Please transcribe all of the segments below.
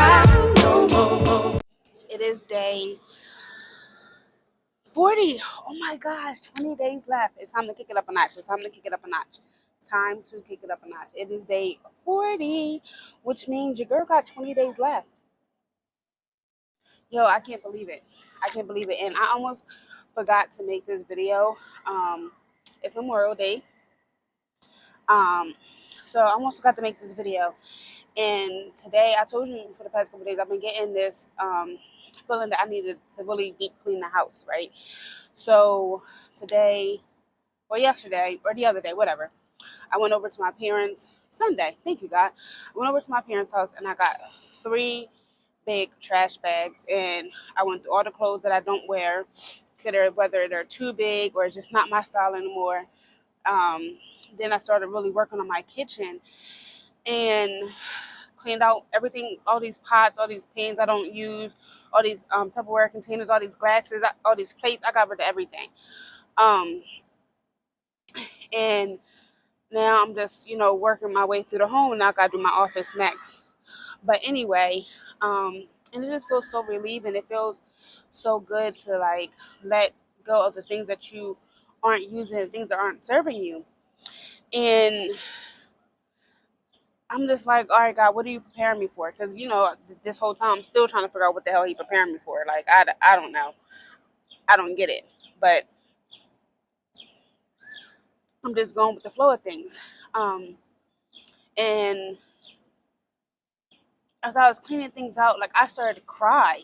smile no more. It is day 40. Oh my gosh, 20 days left. It's time to kick it up a notch. It's time to kick it up a notch. Time to kick it up a notch. It is day 40, which means your girl got 20 days left. Yo, I can't believe it. I can't believe it. And I almost forgot to make this video. It's Memorial Day. Um, so I almost forgot to make this video. And today, I told you for the past couple of days, I've been getting this feeling that I needed to really deep clean the house, right? So today, or yesterday, or the other day, whatever, I went over to my parents, Sunday, thank you, God. I went over to my parents' house and I got 3 big trash bags. And I went through all the clothes that I don't wear, whether they're too big or just not my style anymore. Then I started really working on my kitchen and cleaned out everything, all these pots, all these pans I don't use, all these Tupperware containers, all these glasses, all these plates. I got rid of everything. Um, and now I'm just, working my way through the home. Now I got to do my office next. But anyway, and it just feels so relieving. It feels so good to like let go of the things that you aren't using, the things that aren't serving you. And I'm just like, all right, God, what are you preparing me for? Because, this whole time I'm still trying to figure out what the hell he preparing me for. Like, I don't know. I don't get it. But I'm just going with the flow of things. And as I was cleaning things out, like, I started to cry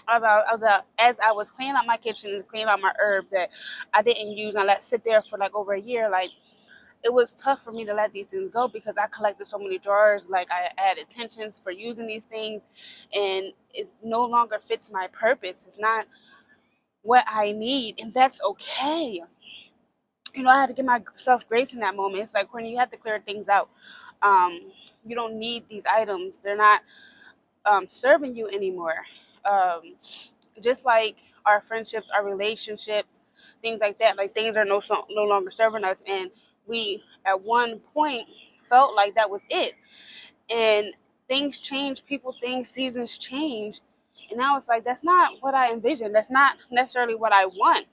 as I was cleaning out my kitchen and cleaning out my herbs that I didn't use and I let sit there for like over a year. Like, it was tough for me to let these things go because I collected so many jars. Like, I had intentions for using these things and it no longer fits my purpose. It's not what I need, and that's okay. I had to give myself grace in that moment. It's like, Courtney, you have to clear things out. Um, you don't need these items. They're not serving you anymore. Um, just like our friendships, our relationships, things like that. Like, things are no longer serving us, and we at one point felt like that was it. And things change, things, seasons change, and now it's like that's not what I envisioned. That's not necessarily what I want.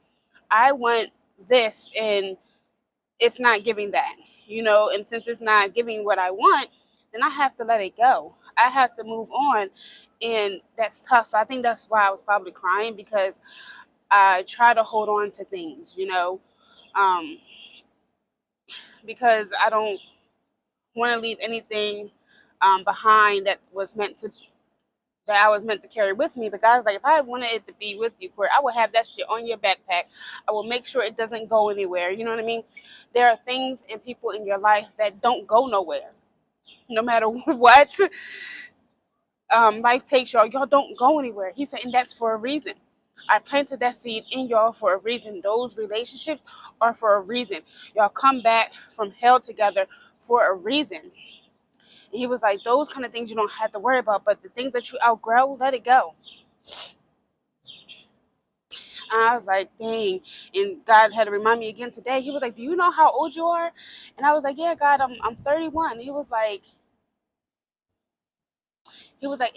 I want this, and it's not giving that. And since it's not giving what I want, then I have to let it go. I have to move on, and that's tough. So I think that's why I was probably crying, because I try to hold on to things, um, because I don't want to leave anything behind that I was meant to carry with me. But God's like, if I wanted it to be with you, Court, I would have that shit on your backpack. I will make sure it doesn't go anywhere. You know what I mean? There are things and people in your life that don't go nowhere, no matter what. Life takes y'all don't go anywhere. He said, and that's for a reason. I planted that seed in y'all for a reason. Those relationships are for a reason. Y'all come back from hell together for a reason. And he was like, those kind of things you don't have to worry about, but the things that you outgrow, let it go. And I was like, dang. And God had to remind me again today. He was like, do you know how old you are? And I was like, yeah, God, I'm 31. He was like,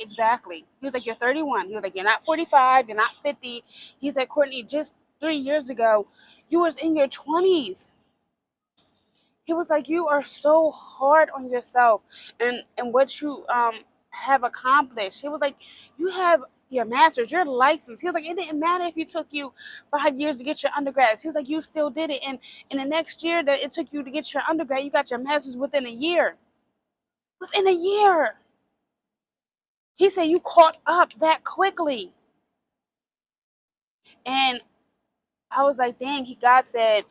exactly. He was like, you're 31. He was like, you're not 45. You're not 50. He said, Courtney, just 3 years ago, you was in your 20s. He was like, you are so hard on yourself and what you have accomplished. He was like, you have your master's, your license. He was like, it didn't matter if it took you 5 years to get your undergrads. He was like, you still did it. And in the next year that it took you to get your undergrad, you got your master's within a year. Within a year. He said, you caught up that quickly. And I was like, dang, God said,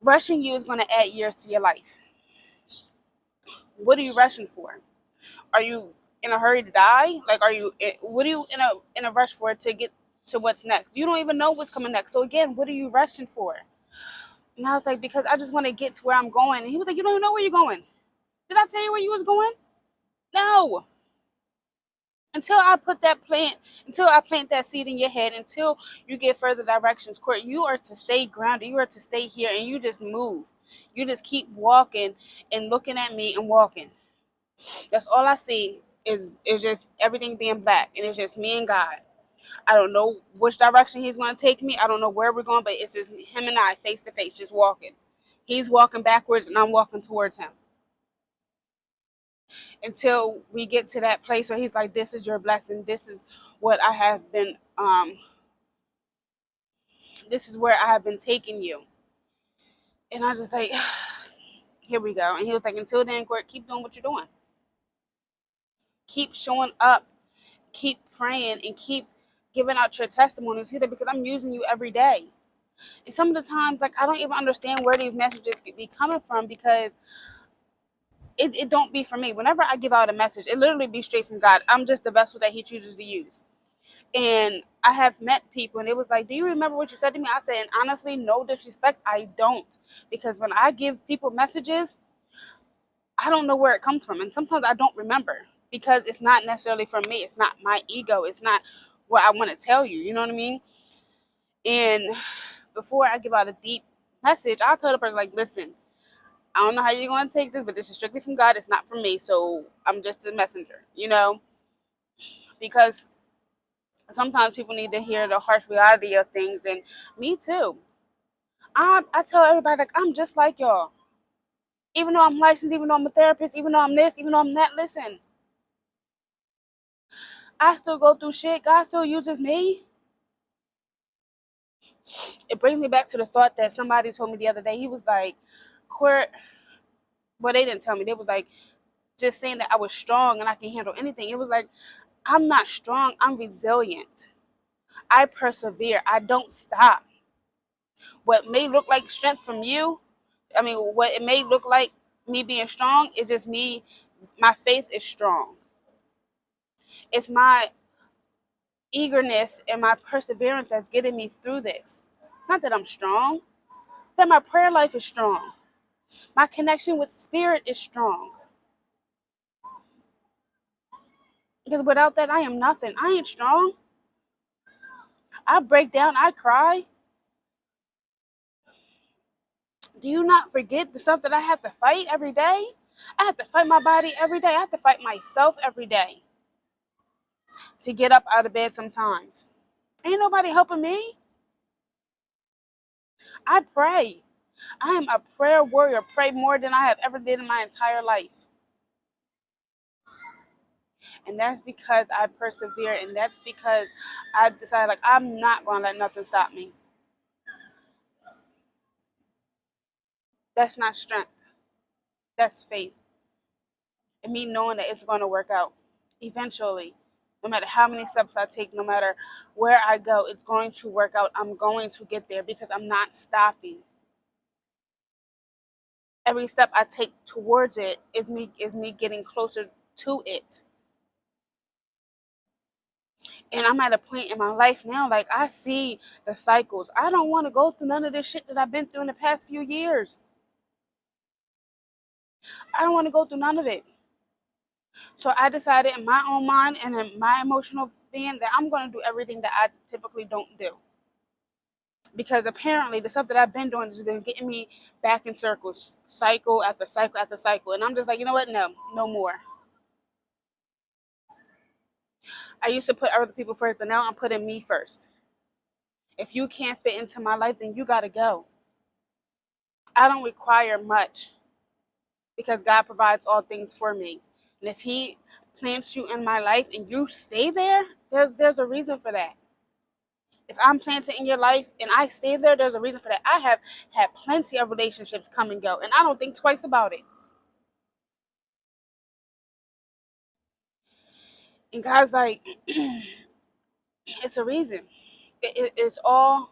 rushing you is going to add years to your life. What are you rushing for? Are you in a hurry to die? Like, what are you in a rush for to get to what's next? You don't even know what's coming next. So again, what are you rushing for? And I was like, because I just want to get to where I'm going. And he was like, you don't even know where you're going. Did I tell you where you was going? No. Until I plant that seed in your head, until you get further directions, Court, you are to stay grounded. You are to stay here, and you just move. You just keep walking and looking at me and walking. That's all I see. is just everything being black, and it's just me and God. I don't know which direction he's going to take me. I don't know where we're going, but it's just him and I face to face, just walking. He's walking backwards, and I'm walking towards him until we get to that place where he's like, "This is your blessing. This is what I have been. This is where I have been taking you." And I just like, here we go. And he was like, "Until then, Court, keep doing what you're doing. Keep showing up. Keep praying, and keep giving out your testimonies here because I'm using you every day." And some of the times, like, I don't even understand where these messages be coming from because it don't be for me. Whenever I give out a message, it literally be straight from God. I'm just the vessel that he chooses to use. And I have met people and it was like, "Do you remember what you said to me?" I said, and honestly, no disrespect, I don't. Because when I give people messages, I don't know where it comes from. And sometimes I don't remember because it's not necessarily from me. It's not my ego. It's not what I want to tell you. You know what I mean? And before I give out a deep message, I'll tell the person, like, "Listen, I don't know how you're going to take this, but this is strictly from God. It's not from me. So I'm just a messenger," because sometimes people need to hear the harsh reality of things. And me too. I tell everybody, like, I'm just like y'all. Even though I'm licensed, even though I'm a therapist, even though I'm this, even though I'm that, listen, I still go through shit. God still uses me. It brings me back to the thought that somebody told me the other day. He was like, "Court," well, they didn't tell me. They was like, just saying that I was strong and I can handle anything. It was like, I'm not strong. I'm resilient. I persevere. I don't stop. What may look like strength from you, what it may look like me being strong is just me. My faith is strong. It's my eagerness and my perseverance that's getting me through this. Not that I'm strong, that my prayer life is strong. My connection with spirit is strong. Because without that, I am nothing. I ain't strong. I break down. I cry. Do you not forget the stuff that I have to fight every day? I have to fight my body every day. I have to fight myself every day to get up out of bed sometimes. Ain't nobody helping me. I pray. I am a prayer warrior. Pray more than I have ever did in my entire life. And that's because I persevere. And that's because I decided, like, I'm not going to let nothing stop me. That's not strength. That's faith. And me knowing that it's going to work out eventually. No matter how many steps I take, no matter where I go, it's going to work out. I'm going to get there because I'm not stopping. Every step I take towards it is me getting closer to it. And I'm at a point in my life now, like, I see the cycles. I don't want to go through none of this shit that I've been through in the past few years. I don't want to go through none of it. So I decided in my own mind and in my emotional being that I'm going to do everything that I typically don't do. Because apparently the stuff that I've been doing has been getting me back in circles, cycle after cycle after cycle. And I'm just like, you know what? No, no more. I used to put other people first, but now I'm putting me first. If you can't fit into my life, then you got to go. I don't require much because God provides all things for me. And if he plants you in my life and you stay there, there's a reason for that. If I'm planted in your life and I stay there, there's a reason for that. I have had plenty of relationships come and go, and I don't think twice about it. And God's like, it's a reason. It's all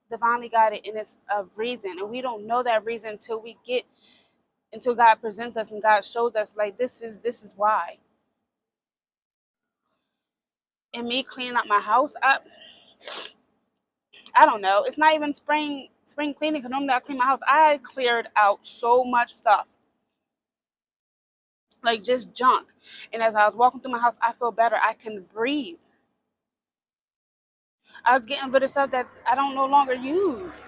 divinely guided, and it's a reason. And we don't know that reason until God presents us and God shows us, like, this is why. And me cleaning up my house up, I don't know. It's not even spring cleaning because normally I clean my house. I cleared out so much stuff, like just junk. And as I was walking through my house, I feel better. I can breathe. I was getting rid of stuff that I don't no longer use,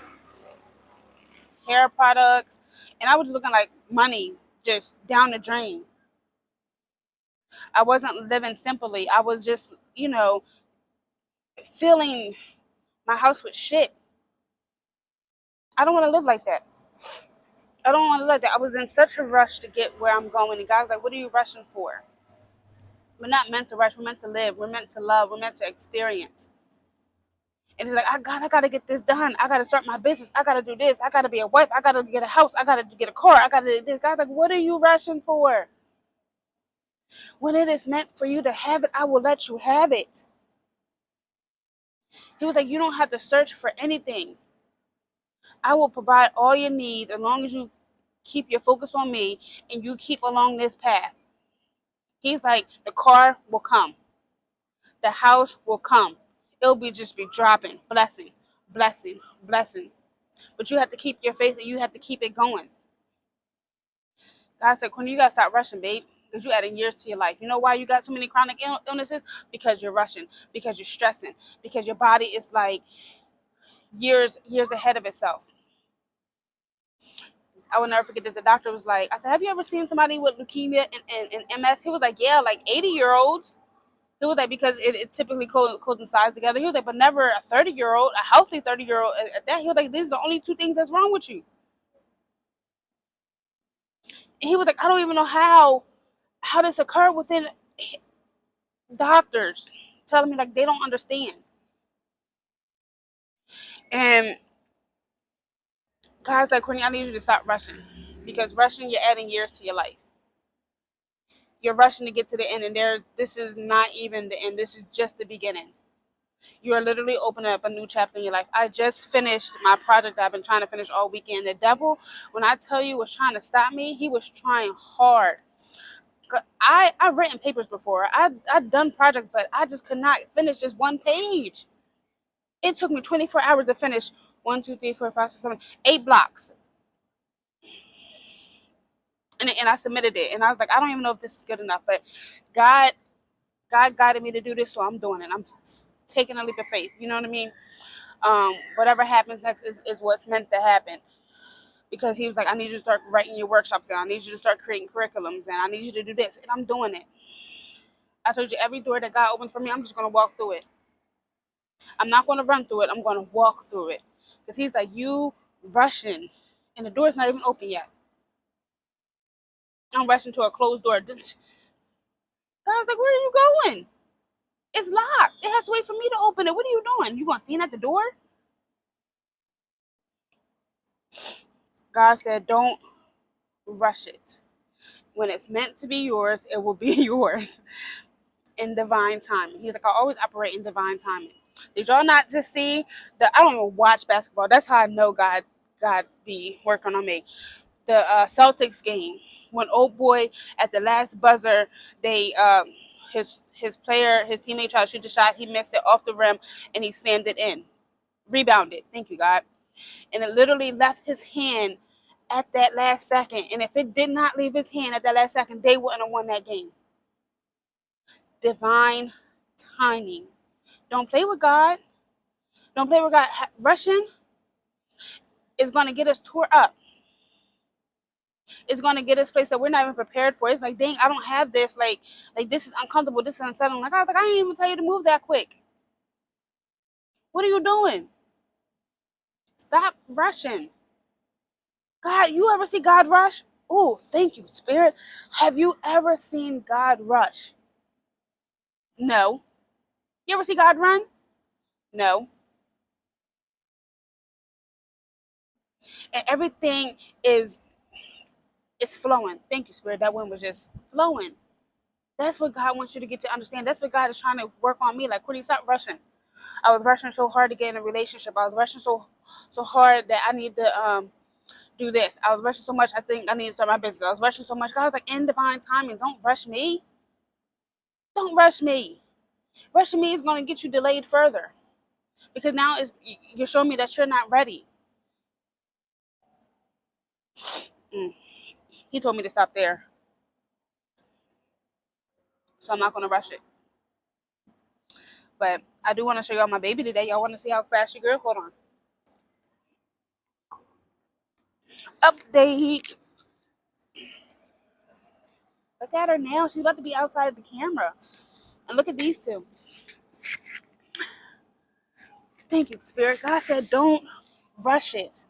hair products, and I was just looking like money just down the drain. I wasn't living simply. I was just, filling my house with shit. I don't want to live like that. I don't want to live like that. I was in such a rush to get where I'm going. And God's like, what are you rushing for? We're not meant to rush. We're meant to live. We're meant to love. We're meant to experience. And it's like, I gotta get this done. I gotta start my business. I gotta do this. I gotta be a wife. I gotta get a house. I gotta get a car. I gotta do this. God's like, what are you rushing for? When it is meant for you to have it, I will let you have it. He was like, you don't have to search for anything. I will provide all your needs as long as you keep your focus on me and you keep along this path. He's like, the car will come. The house will come. It'll just be dropping. Blessing, blessing, blessing. But you have to keep your faith and you have to keep it going. God said, Quinn, you got to stop rushing, babe. Because you're adding years to your life. You know why you got so many chronic illnesses? Because you're rushing. Because you're stressing. Because your body is like years ahead of itself. I will never forget that the doctor was like, I said, have you ever seen somebody with leukemia and MS? He was like, yeah, like 80-year-olds. He was like, because it typically coincides together. He was like, but never a 30-year-old, a healthy 30-year-old at that. He was like, these are the only two things that's wrong with you. And he was like, I don't even know how this occurred within doctors telling me like they don't understand. And God's like, Courtney, I need you to stop rushing. Because rushing, you're adding years to your life. You're rushing to get to the end, and this is not even the end. This is just the beginning. You are literally opening up a new chapter in your life. I just finished my project that I've been trying to finish all weekend. The devil, when I tell you, was trying to stop me, he was trying hard. I've written papers before. I've done projects, but I just could not finish just one page. It took me 24 hours to finish 1, 2, 3, 4, 5, 6, 7, 8 blocks. And I submitted it. And I was like, I don't even know if this is good enough. But God guided me to do this, so I'm doing it. I'm taking a leap of faith. You know what I mean? Whatever happens next is what's meant to happen. Because he was like, I need you to start writing your workshops down. I need you to start creating curriculums. And I need you to do this. And I'm doing it. I told you, every door that God opens for me, I'm just going to walk through it. I'm not going to run through it. I'm going to walk through it. Because he's like, you rushing. And the door's not even open yet. I'm rushing to a closed door. God's like, where are you going? It's locked. It has to wait for me to open it. What are you doing? You going to stand at the door? God said, don't rush it. When it's meant to be yours, it will be yours in divine timing. He's like, I always operate in divine timing. Did y'all not just see I don't even watch basketball. That's how I know God be working on me. The Celtics game, when old boy at the last buzzer, they his teammate tried to shoot the shot, he missed it off the rim and he slammed it in. Rebounded. Thank you, God. And it literally left his hand at that last second. And if it did not leave his hand at that last second, they wouldn't have won that game. Divine timing. Don't play with God. Don't play with God. Rushing is going to get us tore up. It's going to get us place that we're not even prepared for. It's like, dang, I don't have this. Like this is uncomfortable. This is unsettling. Like, I was like, I didn't even tell you to move that quick. What are you doing? Stop rushing. God, you ever see God rush? Oh, thank you, Spirit. Have you ever seen God rush? No. You ever see God run? No. And everything is flowing. Thank you, Spirit. That wind was just flowing. That's what God wants you to get to understand. That's what God is trying to work on me. Like, Courtney, stop rushing. I was rushing so hard to get in a relationship. I was rushing so hard that I need to do this. I was rushing so much. I think I need to start my business. I was rushing so much. God was like, in divine timing, don't rush me. Don't rush me. Rushing me is going to get you delayed further. Because now you're showing me that you're not ready. He told me to stop there. So I'm not going to rush it. But I do want to show y'all my baby today. Y'all want to see how fast she grew? Hold on. Update. Look at her now. She's about to be outside of the camera. And look at these two. Thank you, Spirit. God said, don't rush it.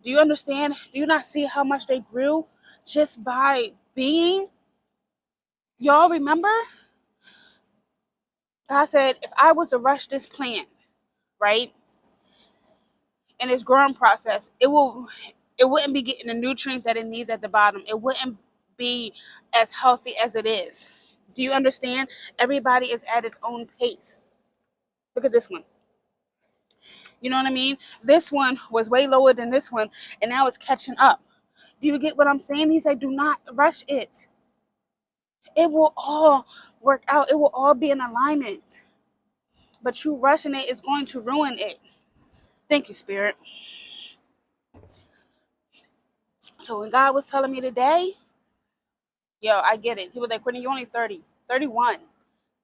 Do you understand? Do you not see how much they grew just by being? Y'all remember? God said, if I was to rush this plant, right, in its growing process, it wouldn't be getting the nutrients that it needs at the bottom. It wouldn't be as healthy as it is. Do you understand? Everybody is at its own pace. Look at this one. You know what I mean? This one was way lower than this one, and now it's catching up. Do you get what I'm saying? He said, do not rush it. It will all work out. It will all be in alignment. But you rushing it is going to ruin it. Thank you, Spirit. So when God was telling me today, yo, I get it. He was like, Courtney, you're only 30, 31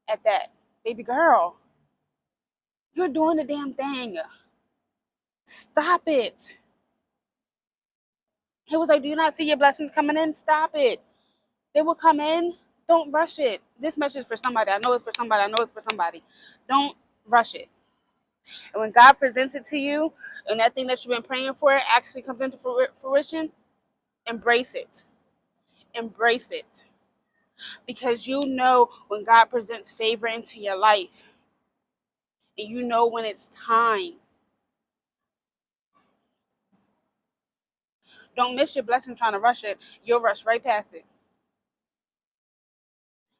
at that. Baby girl, you're doing the damn thing. Stop it. He was like, do you not see your blessings coming in? Stop it. They will come in. Don't rush it. This message is for somebody. I know it's for somebody. I know it's for somebody. Don't rush it. And when God presents it to you, and that thing that you've been praying for actually comes into fruition, embrace it. Embrace it. Because you know when God presents favor into your life, and you know when it's time. Don't miss your blessing trying to rush it. You'll rush right past it.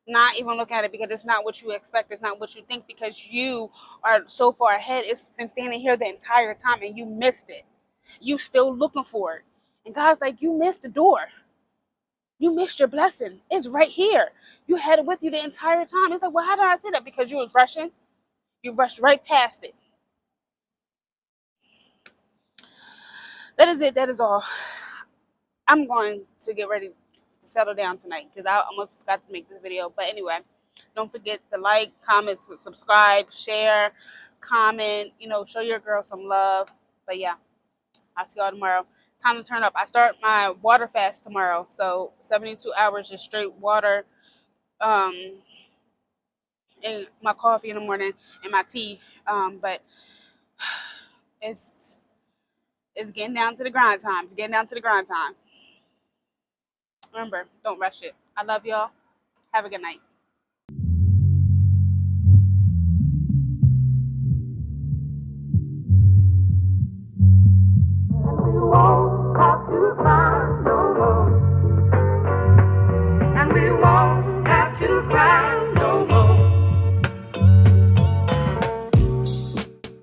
Not even look at it because it's not what you expect. It's not what you think because you are so far ahead. It's been standing here the entire time and you missed it. You still looking for it. And God's like, you missed the door. You missed your blessing. It's right here. You had it with you the entire time. It's like, well, how did I say that? Because you was rushing. You rushed right past it. That is it. That is all. I'm going to get ready to settle down tonight because I almost forgot to make this video. But anyway, don't forget to like, comment, subscribe, share, comment, show your girl some love. But yeah, I'll see y'all tomorrow. Time to turn up. I start my water fast tomorrow. So 72 hours just straight water, and my coffee in the morning and my tea. But it's getting down to the grind time. It's getting down to the grind time. Remember, don't rush it. I love y'all. Have a good night.